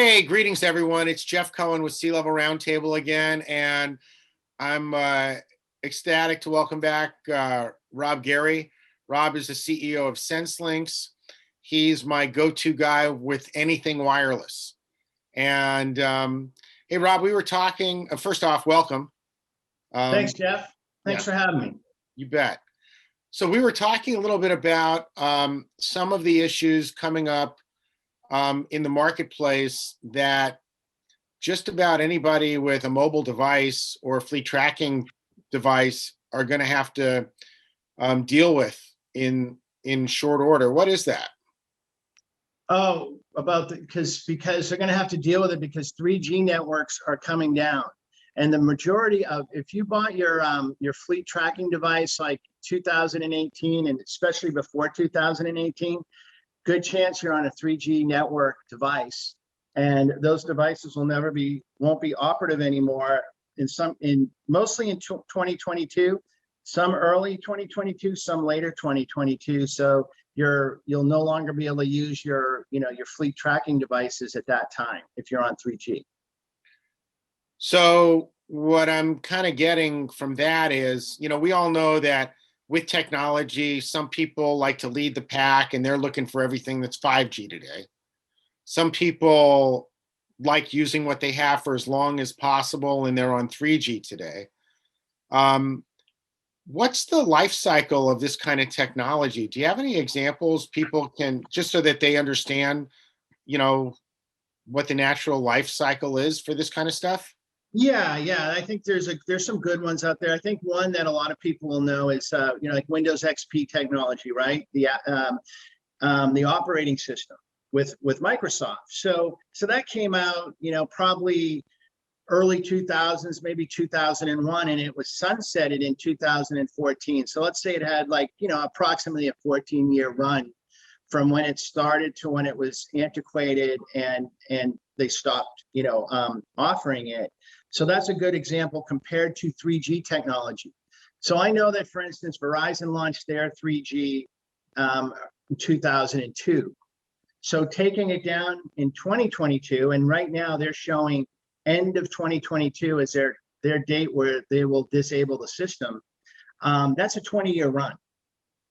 Hey, greetings everyone. It's Jeff Cohen with C-Level Roundtable again, and I'm ecstatic to welcome back Rob Garry. Rob is the CEO of SenseLinks. He's my go-to guy with anything wireless. And hey, Rob, we were talking. First off, welcome. Thanks, Jeff. Thanks for having me. You bet. So we were talking a little bit about some of the issues coming up in the marketplace that just about anybody with a mobile device or a fleet tracking device are going to have to deal with in short order. What is that? Oh, because they're going to have to deal with it because 3G networks are coming down, and the majority of if you bought your fleet tracking device like 2018 and especially before 2018. Good chance you're on a 3G network device, and those devices won't be operative anymore mostly in 2022, some early 2022, some later 2022. So you'll no longer be able to use your fleet tracking devices at that time if you're on 3G. So what I'm kind of getting from that is, we all know that with technology, some people like to lead the pack and they're looking for everything that's 5G today. Some people like using what they have for as long as possible and they're on 3G today. What's the life cycle of this kind of technology? Do you have any examples people can, just so that they understand, what the natural life cycle is for this kind of stuff? Yeah. I think there's some good ones out there. I think one that a lot of people will know is like Windows XP technology, right? The operating system with Microsoft. So that came out, probably early 2000s, maybe 2001, and it was sunsetted in 2014. So let's say it had approximately a 14-year run from when it started to when it was antiquated and they stopped, offering it. So that's a good example compared to 3G technology. So I know that, for instance, Verizon launched their 3G in 2002. So taking it down in 2022, and right now they're showing end of 2022 as their date where they will disable the system. That's a 20-year run.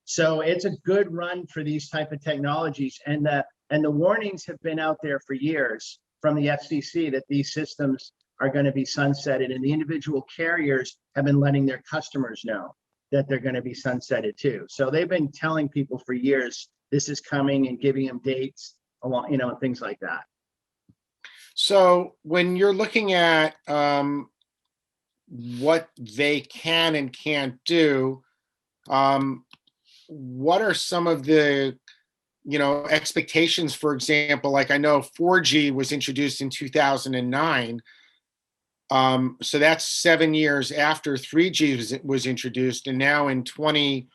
So it's a good run for these type of technologies. And the warnings have been out there for years from the FCC that these systems are going to be sunsetted, and the individual carriers have been letting their customers know that they're going to be sunsetted too. So they've been telling people for years this is coming and giving them dates along, and things like that. So when you're looking at what they can and can't do, what are some of the expectations? For example, like I know 4G was introduced in 2009. So that's 7 years after 3G was introduced, and now in I'm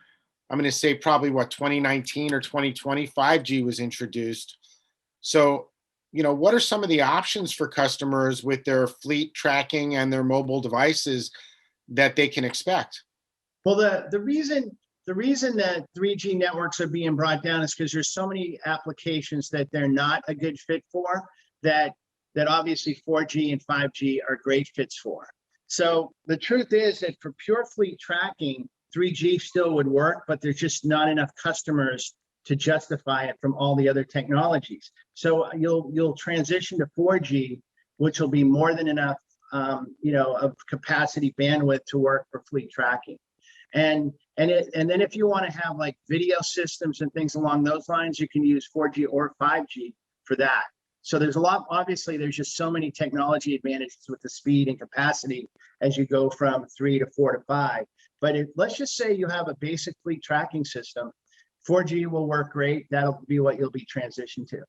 going to say probably 2019 or 2020, 5G was introduced. So, what are some of the options for customers with their fleet tracking and their mobile devices that they can expect? Well, the reason that 3G networks are being brought down is because there's so many applications that they're not a good fit for that obviously 4G and 5G are great fits for. So the truth is that for pure fleet tracking, 3G still would work, but there's just not enough customers to justify it from all the other technologies. So you'll transition to 4G, which will be more than enough, of capacity bandwidth to work for fleet tracking. And then if you want to have like video systems and things along those lines, you can use 4G or 5G for that. So there's there's just so many technology advantages with the speed and capacity as you go from 3 to 4 to 5. But let's just say you have a basic fleet tracking system, 4G will work great. That'll be what you'll be transitioned to.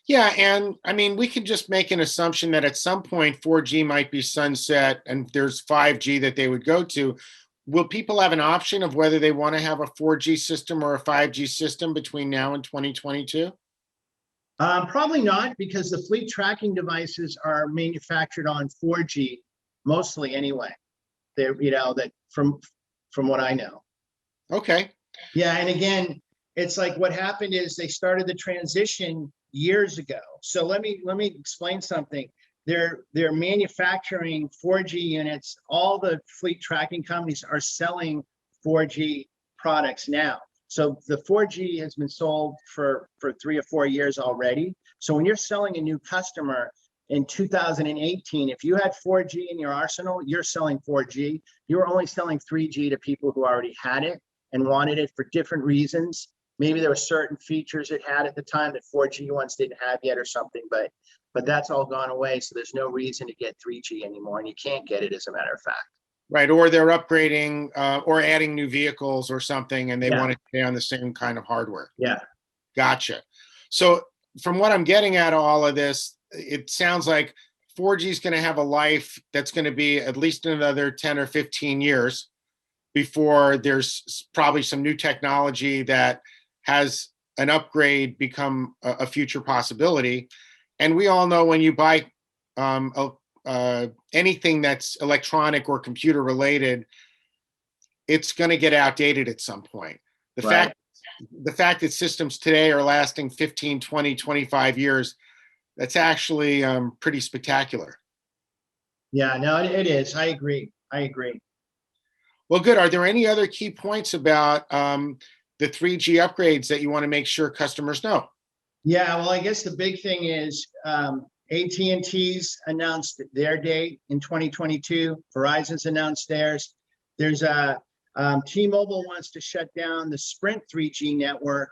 Yeah, and I mean, we could just make an assumption that at some point 4G might be sunset and there's 5G that they would go to. Will people have an option of whether they want to have a 4G system or a 5G system between now and 2022? Probably not, because the fleet tracking devices are manufactured on 4G mostly anyway. They're, that from what I know. Okay. Yeah, and again, it's like what happened is they started the transition years ago. So let me explain something. They're manufacturing 4G units. All the fleet tracking companies are selling 4G products now. So the 4G has been sold for 3 or 4 years already. So when you're selling a new customer in 2018, if you had 4G in your arsenal, you're selling 4G. You were only selling 3G to people who already had it and wanted it for different reasons. Maybe there were certain features it had at the time that 4G ones didn't have yet or something, but that's all gone away. So there's no reason to get 3G anymore, and you can't get it, as a matter of fact. Right, or they're upgrading or adding new vehicles or something, and they Yeah. want to stay on the same kind of hardware. Yeah. Gotcha. So from what I'm getting at all of this, it sounds like 4G is going to have a life that's going to be at least another 10 or 15 years before there's probably some new technology that has an upgrade become a future possibility. And we all know when you buy anything that's electronic or computer related, it's going to get outdated at some point. The Right. fact that systems today are lasting 15, 20, 25 years, that's actually pretty spectacular. Yeah, no, it is. I agree. Well, good. Are there any other key points about the 3G upgrades that you want to make sure customers know? Yeah, well, I guess the big thing is AT&T's announced their date in 2022. Verizon's announced theirs. There's T-Mobile wants to shut down the Sprint 3G network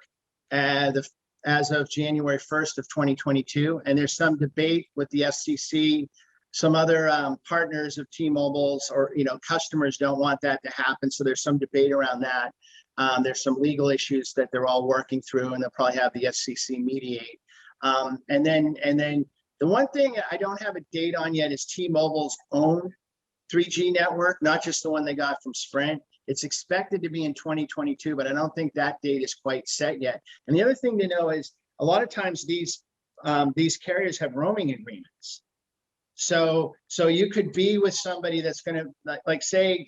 as of January 1st of 2022. And there's some debate with the FCC. Some other partners of T-Mobile's or customers don't want that to happen. So there's some debate around that. There's some legal issues that they're all working through, and they'll probably have the FCC mediate. And then the one thing I don't have a date on yet is T-Mobile's own 3G network, not just the one they got from Sprint. It's expected to be in 2022, but I don't think that date is quite set yet. And the other thing to know is a lot of times these carriers have roaming agreements. So you could be with somebody that's going to like say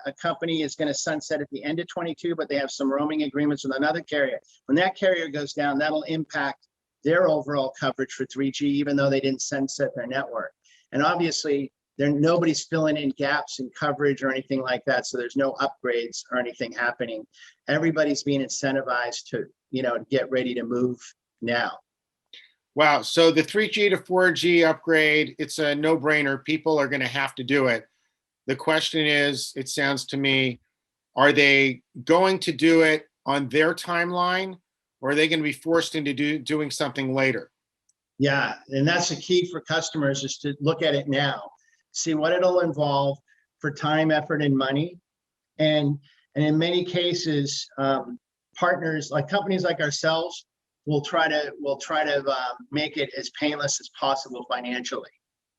a company is going to sunset at the end of 22, but they have some roaming agreements with another carrier. When that carrier goes down, that'll impact their overall coverage for 3G, even though they didn't sunset their network. And obviously, nobody's filling in gaps in coverage or anything like that. So there's no upgrades or anything happening. Everybody's being incentivized to get ready to move now. Wow. So the 3G to 4G upgrade, it's a no-brainer. People are going to have to do it. The question is, it sounds to me, are they going to do it on their timeline, or are they going to be forced into doing something later? Yeah, and that's the key for customers, is to look at it now, see what it'll involve for time, effort, and money. And in many cases, partners like companies like ourselves will try to make it as painless as possible financially.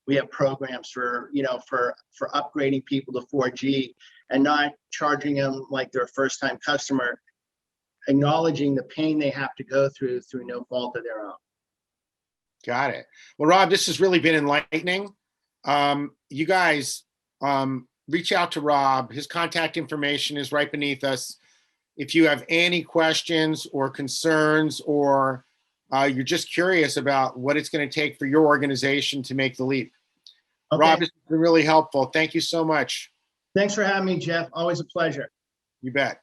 We have programs for upgrading people to 4G and not charging them like they're a first-time customer, acknowledging the pain they have to go through no fault of their own. Got it. Well, Rob, this has really been enlightening. You guys reach out to Rob. His contact information is right beneath us. If you have any questions or concerns, or you're just curious about what it's going to take for your organization to make the leap. Okay. Rob, this has been really helpful. Thank you so much. Thanks for having me, Jeff. Always a pleasure. You bet.